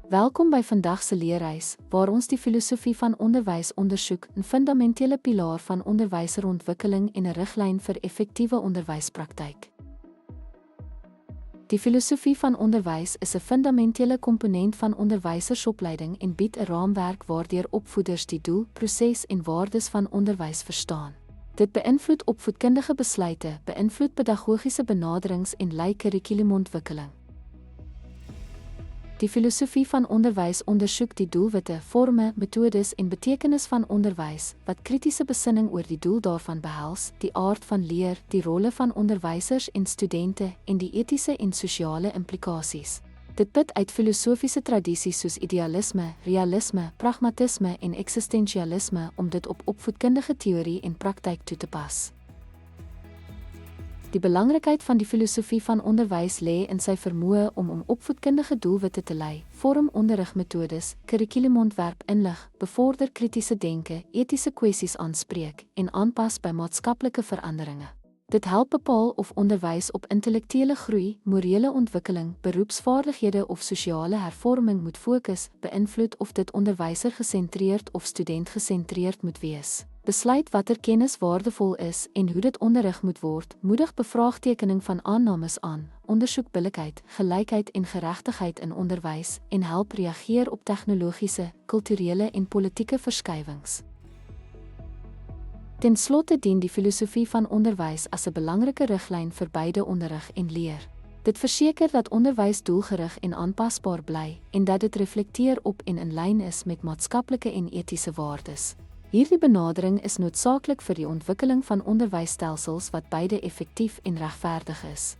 Welkom by vandag se leerreis, waar ons die filosofie van onderwys ondersoek, 'n fundamentele pilaar van onderwyserontwikkeling en 'n riglyn vir effektiewe onderwyspraktyk. Die filosofie van onderwys is 'n fundamentele komponent van onderwysersopleiding en bied 'n raamwerk waardeur opvoeders die doel, proses en waardes van onderwys verstaan. Dit beïnvloed opvoedkundige besluite, beïnvloed pedagogiese benaderings en lei kurrikulumontwikkeling. Die filosofie van onderwys ondersoek die doelwitte, forme, metodes en betekenis van onderwys, wat kritiese besinning oor die doel daarvan behels, die aard van leer, die rolle van onderwysers en studente en die etiese en sosiale implikasies. Dit put uit filosofiese tradisies soos idealisme, realisme, pragmatisme en eksistensialisme om dit op opvoedkundige teorie en praktyk toe te pas. Die belangrikheid van die filosofie van onderwys lê in sy vermoë om opvoedkundige doelwitte te lei, vorm onderrigmetodes, kurrikulumontwerp inlig, bevorder kritiese denke, etiese kwessies aanspreek en aanpas by maatskaplike veranderinge. Dit help bepaal of onderwys op intellektuele groei, morele ontwikkeling, beroepsvaardighede of sosiale hervorming moet fokus, beïnvloed of dit onderwyser-gesentreerd of student-gesentreerd moet wees. Besluit watter kennis waardevol is en hoe dit onderrig moet word, moedig bevraagtekening van aannames aan, ondersoek billikheid, gelykheid en geregtigheid in onderwys en help reageer op tegnologiese, kulturele en politieke verskywings. Ten slotte dien die filosofie van onderwys as 'n belangrike riglyn vir beide onderrig en leer. Dit verseker dat onderwys doelgerig en aanpasbaar bly en dat dit reflekteer op en in lyn is met maatskaplike en etiese waardes. Hierdie benadering is noodsaaklik vir die ontwikkeling van onderwysstelsels wat beide effektief en regverdig is.